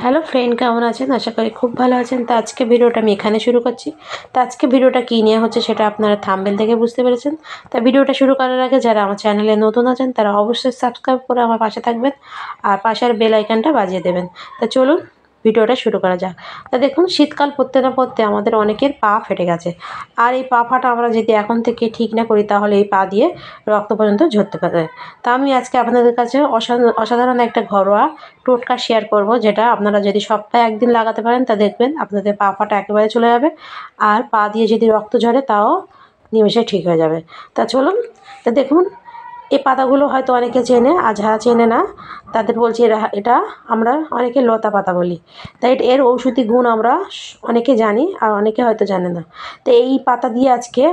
Hello friend, কেমন আছেন? আশা করি খুব ভালো আছেন। তো আজকে ভিডিওটা আমি এখানে শুরু করছি। তো আজকে ভিডিওটা কী নিয়ে হচ্ছে সেটা আপনারা থাম্বনেল থেকে বুঝতে পেরেছেন। তা ভিডিওটা শুরু করার আগে যারা আমার চ্যানেলে নতুন আছেন তারা অবশ্যই সাবস্ক্রাইব করে আমার পাশে থাকবেন আর পাশের বেল আইকনটা বাজিয়ে দেবেন। তা চলুন ভিডিওটা শুরু করা যাক। তা দেখুন, শীতকাল পড়তে না পড়তে আমাদের অনেকের পা ফেটে গেছে। আর এই পা ফাটা আমরা যদি এখন থেকে ঠিক না করি তাহলে এই পা দিয়ে রক্ত পর্যন্ত ঝরতে পারে। তা আমি আজকে আপনাদের কাছে অসাধারণ একটা ঘরোয়া টোটকা শেয়ার করব, যেটা আপনারা যদি সপ্তাহে একদিন লাগাতে পারেন তা দেখবেন আপনাদের পা ফাটা একেবারে চলে যাবে। আর পা দিয়ে যদি রক্ত ঝরে তাও নিমেষে ঠিক হয়ে যাবে। তা চলুন। তা দেখুন, এই পাতাগুলো হয়তো অনেকে চেনে, আর যারা চেনে না তাদের বলছি এটা আমরা অনেকে লতা পাতা বলি। তাই এর ঔষধি গুণ আমরা অনেকে জানি আর অনেকে হয়তো জানে না। তো এই পাতা দিয়ে আজকে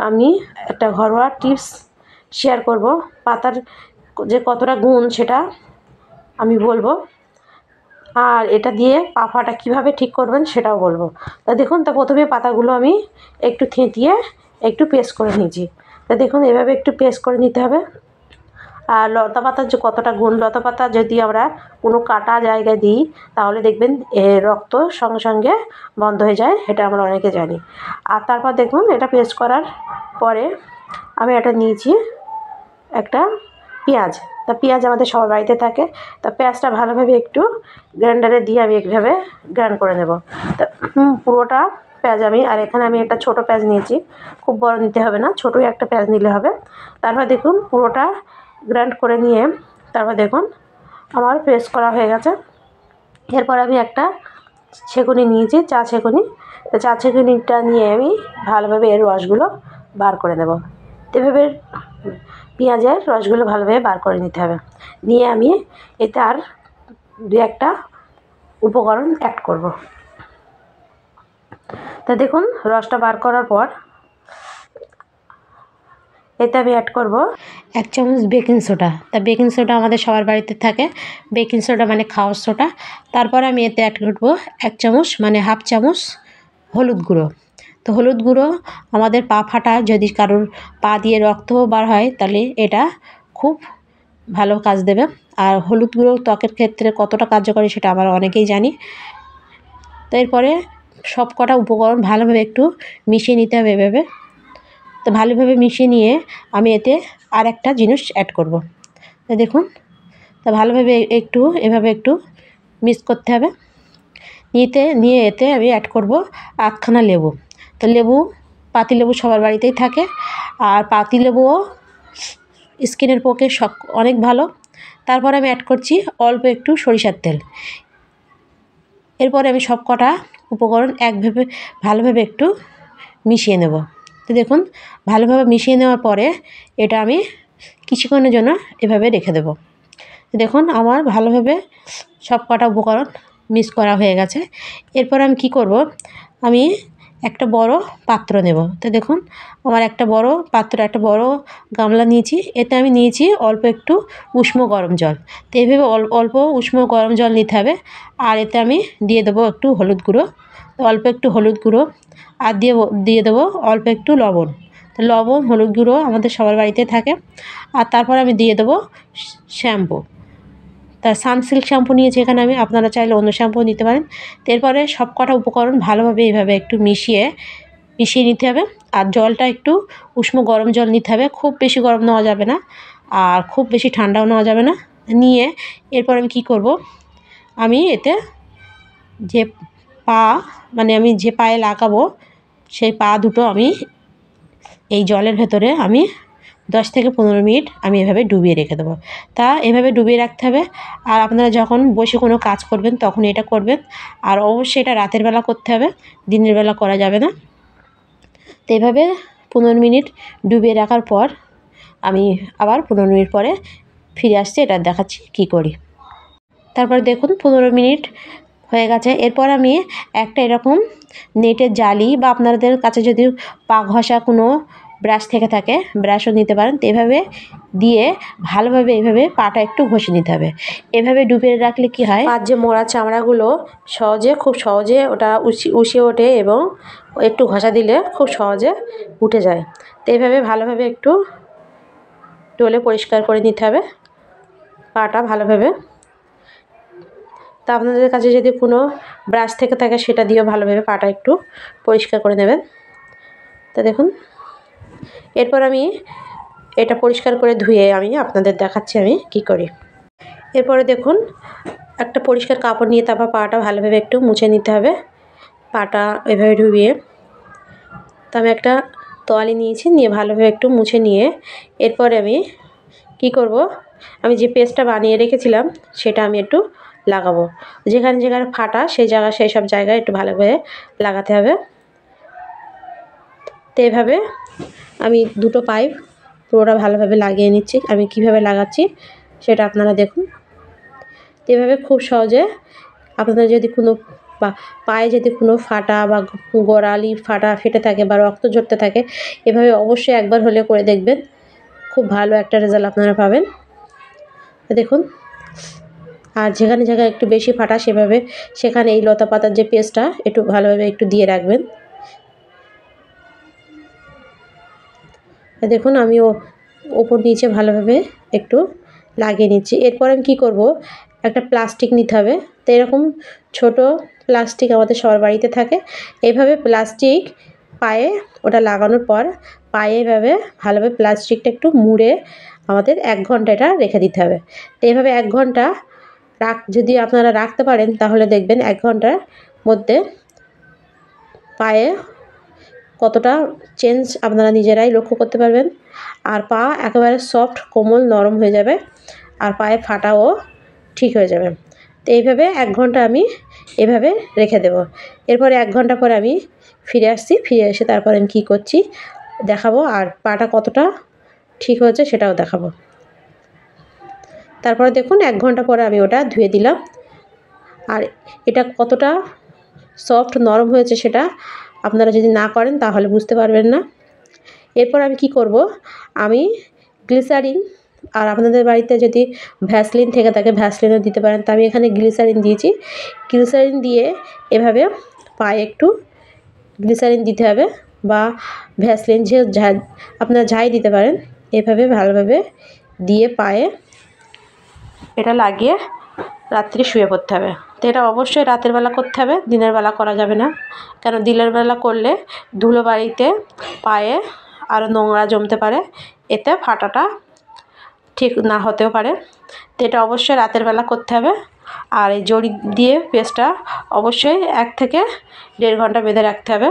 আমি একটা ঘরোয়া টিপস শেয়ার করব। পাতার যে কতটা গুণ সেটা আমি বলবো, আর এটা দিয়ে পা ফাটা কীভাবে ঠিক করবেন সেটাও বলবো। তা দেখুন, তা প্রথমে পাতাগুলো আমি একটু থেঁতিয়ে একটু পেস্ট করে নিয়েছি। তা দেখুন, এভাবে একটু পেস্ট করে নিতে হবে। আর লতা পাতার যে কতটা গুণ, লতা পাতা যদি আমরা কোনো কাটা জায়গায় দিই তাহলে দেখবেন রক্ত সঙ্গে সঙ্গে বন্ধ হয়ে যায়, এটা আমরা অনেকে জানি। আর তারপর দেখুন, এটা পেস্ট করার পরে আমি এটা নিয়েছি একটা পেঁয়াজ। তা পেঁয়াজ আমাদের সবার বাড়িতে থাকে। তা পেঁয়াজটা ভালোভাবে একটু গ্রাইন্ডারে দিয়ে আমি এইভাবে গ্রাইন্ড করে নেব। তা পুরোটা পেঁয়াজ আর এখানে আমি একটা ছোটো পেঁয়াজ নিয়েছি, খুব বড় নিতে হবে না, ছোটোই একটা পেঁয়াজ নিলে হবে। তারপর দেখুন পুরোটা গ্রাইন্ড করে নিয়ে তারপর দেখুন আমার পেস্ট করা হয়ে গেছে। এরপর আমি একটা ছেঁকুনি নিয়েছি, চা ছেঁকুনি। তো চা ছেঁকুনিটা নিয়ে আমি ভালোভাবে এর রসগুলো বার করে নেব। এভাবে পেঁয়াজের রসগুলো ভালোভাবে বার করে নিতে হবে। নিয়ে আমি এতে আর দু একটা উপকরণ অ্যাড করব। তা দেখুন, রসটা বার করার পর এতে আমি অ্যাড করব 1 চামচ বেকিং সোডা। তা বেকিং সোডা আমাদের সবার বাড়িতে থাকে, বেকিং সোডা মানে খাওয়ার সোডা। তারপর আমি এতে অ্যাড করব 1 চামচ মানে হাফ চামচ হলুদ গুঁড়ো। তো হলুদ গুঁড়ো আমাদের পা ফাটা যদি কারোর পা দিয়ে রক্ত বার হয় তাহলে এটা খুব ভালো কাজ দেবে। আর হলুদ গুঁড়ো ত্বকের ক্ষেত্রে কতটা কার্যকরী সেটা আমরা অনেকেই জানি। তো এরপরে সব কটা উপকরণ ভালোভাবে একটু মিশিয়ে নিতে হবে এভাবে। তো ভালোভাবে মিশিয়ে নিয়ে আমি এতে আর একটা জিনিস অ্যাড করব। তো দেখুন, তা ভালোভাবে একটু এভাবে একটু মিক্স করতে হবে। নিয়ে এতে আমি অ্যাড করব 8খানা লেবু। তো পাতিলেবু সবার বাড়িতেই থাকে, আর পাতিলেবুও স্কিনের পক্ষে অনেক ভালো। তারপর আমি অ্যাড করছি অল্প একটু সরিষার তেল। এরপরে আমি সব কটা উপকরণ ভালোভাবে একটু মিশিয়ে নেব। তো দেখুন, ভালোভাবে মিশিয়ে নেওয়ার পরে এটা আমি কিছুক্ষণের জন্য এভাবে রেখে দেব। দেখুন, আমার ভালোভাবে সব কটা উপকরণ মিক্স করা হয়ে গেছে। এরপর আমি কি করব, আমি একটা বড় পাত্র নেব। তো দেখুন, আমার একটা বড় গামলা নিয়েছি। এতে আমি নিয়েছি অল্প একটু উষ্ণ গরম জল। তো এইভাবে অল্প উষ্ণ গরম জল নিতে হবে। আর এতে আমি দিয়ে দেবো একটু হলুদ গুঁড়ো, অল্প একটু হলুদ গুঁড়ো, আর দিয়ে দেবো অল্প একটু লবণ। তো লবণ হলুদ গুঁড়ো আমাদের সবার বাড়িতে থাকে। আর তারপর আমি দিয়ে দেবো শ্যাম্পু। তা সানসিল্ক শ্যাম্পু নিয়েছি এখানে আমি, আপনারা চাইলে অন্য শ্যাম্পু নিতে পারেন। তো এরপরে সব কটা উপকরণ ভালোভাবে এইভাবে একটু মিশিয়ে নিতে হবে। আর জলটা একটু উষ্ণ গরম জল নিতে হবে, খুব বেশি গরম নেওয়া যাবে না আর খুব বেশি ঠান্ডাও নেওয়া যাবে না। নিয়ে এরপর আমি কী করব, আমি এতে যে আমি যে পায়ে লাগাবো সেই পা দুটো আমি এই জলের ভেতরে আমি 10 থেকে 15 মিনিট আমি এভাবে ডুবিয়ে রেখে দেবো। তা এভাবে ডুবিয়ে রাখতে হবে। আর আপনারা যখন বসে কোনো কাজ করবেন তখন এটা করবেন। আর অবশ্যই এটা রাতের বেলা করতে হবে, দিনের বেলা করা যাবে না। তো এভাবে 15 মিনিট ডুবিয়ে রাখার পর আমি আবার 15 মিনিট পরে ফিরে আসছি, এটা দেখাচ্ছি কী করি। তারপর দেখুন 15 মিনিট হয়ে গেছে। এরপর আমি একটা এরকম নেটের জালি বা আপনাদের কাছে যদি পা ঘষা কোনো ব্রাশ থেকে থাকে ব্রাশও নিতে পারেন। তো এভাবে দিয়ে ভালোভাবে এইভাবে পাটা একটু ঘষে নিতে হবে। এভাবে ডুবিয়ে রাখলে কি হয়, পার যে মোড়া চামড়াগুলো খুব সহজে ওটা উষে ওঠে এবং একটু ঘষা দিলে খুব সহজে উঠে যায়। তো এইভাবে ভালোভাবে একটু ডলে পরিষ্কার করে নিতে হবে পাটা ভালোভাবে। তা আপনাদের কাছে যদি কোনো ব্রাশ থেকে থাকে সেটা দিয়েও ভালোভাবে পাটা একটু পরিষ্কার করে নেবেন। তা দেখুন, এরপর আমি এটা পরিষ্কার করে ধুয়ে আমি আপনাদের দেখাচ্ছি আমি কি করি। এরপরে দেখুন, একটা পরিষ্কার কাপড় নিয়ে তারপর পাটা ভালোভাবে একটু মুছে নিতে হবে। পাটা এভাবে ডুবিয়ে তো আমি একটা তোয়ালে নিয়েছি, নিয়ে ভালোভাবে একটু মুছে নিয়ে এরপরে আমি কি করব, আমি যে পেস্টটা বানিয়ে রেখেছিলাম সেটা আমি একটু লাগাবো। যেখানে যেখানে ফাটা সেই সব জায়গায় একটু ভালোভাবে লাগাতে হবে। তো এভাবে আমি দুটো পাইপ পুরোটা ভালোভাবে লাগিয়ে নিচ্ছি। আমি কিভাবে লাগাচ্ছি সেটা আপনারা দেখুন। তো এভাবে খুব সহজে আপনাদের যদি কোনো পায়ে যদি কোনো ফাটা বা গোড়ালি ফেটে থাকে বা রক্ত ঝরতে থাকে, এভাবে অবশ্যই একবার হলে করে দেখবেন, খুব ভালো একটা রেজাল্ট আপনারা পাবেন। দেখুন, আর যেখানে জায়গায় একটু বেশি ফাটা সেখানে এই লতা পাতার যে পেস্টটা একটু ভালোভাবে একটু দিয়ে রাখবেন। দেখুন, আমি ওপর নিচে ভালোভাবে একটু লাগিয়ে নিচ্ছি। এরপর আমি কী করব, একটা প্লাস্টিক নিতে হবে। তো এরকম ছোট প্লাস্টিক আমাদের সবার বাড়িতে থাকে। এইভাবে প্লাস্টিক পায়ে ওটা লাগানোর পর পায়ে এভাবে ভালোভাবে প্লাস্টিকটা একটু মুড়ে আমাদের 1 ঘন্টা এটা রেখে দিতে হবে। তো এইভাবে 1 ঘন্টা যদি আপনারা রাখতে পারেন তাহলে দেখবেন 1 ঘন্টার মধ্যে পায়ে কতটা চেঞ্জ আপনারা নিজেরাই লক্ষ্য করতে পারবেন। আর পা একেবারে সফট, কোমল, নরম হয়ে যাবে, আর পায়ে ফাটাও ঠিক হয়ে যাবে। তো এইভাবে 1 ঘন্টা আমি এভাবে রেখে দেব। এরপরে 1 ঘন্টা পরে আমি ফিরে আসছি। ফিরে এসে তারপরে আমি কী করছি দেখাবো, আর পাটা কতটা ঠিক হয়েছে সেটাও দেখাবো। তারপরে দেখুন, 1 ঘন্টা পরে আমি ওটা ধুয়ে দিলাম, আর এটা কতটা সফট নরম হয়েছে সেটা আপনারা যদি না করেন তাহলে বুঝতে পারবেন না। এরপর আমি কি করব, আমি গ্লিসারিন, আর আপনাদের বাড়িতে যদি ভ্যাসলিন থেকে থাকে ভ্যাসলিনও দিতে পারেন। তো আমি এখানে গ্লিসারিন দিয়েছি। গ্লিসারিন দিয়ে এভাবে পায়ে একটু গ্লিসারিন দিতে হবে, বা ভ্যাসলিন আপনারা যাই দিতে পারেন। এভাবে ভালোভাবে দিয়ে পায়ে এটা লাগিয়ে রাত্রে শুয়ে পড়তে হবে। তো এটা অবশ্যই রাতের বেলা করতে হবে, দিনের বেলা করা যাবে না। কেন দিনের বেলা করলে ধুলোবালিতে পায়ে আরও নোংরা জমতে পারে, এতে ফাটাটা ঠিক না হতেও পারে। তো এটা অবশ্যই রাতের বেলা করতে হবে। আর এই জড়ি দিয়ে পেস্টটা অবশ্যই 1 থেকে 1.5 ঘন্টা বেঁধে রাখতে হবে।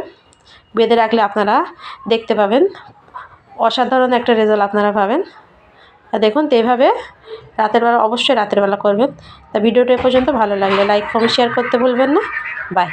বেঁধে রাখলে আপনারা দেখতে পাবেন অসাধারণ একটা রেজাল্ট আপনারা পাবেন। দেখুন, তো এভাবে অবশ্যই রাতের বেলা করবেন। তা ভিডিওটা এ পর্যন্ত ভালো লাগলে লাইক, কমেন্ট, শেয়ার করতে ভুলবেন না। বাই।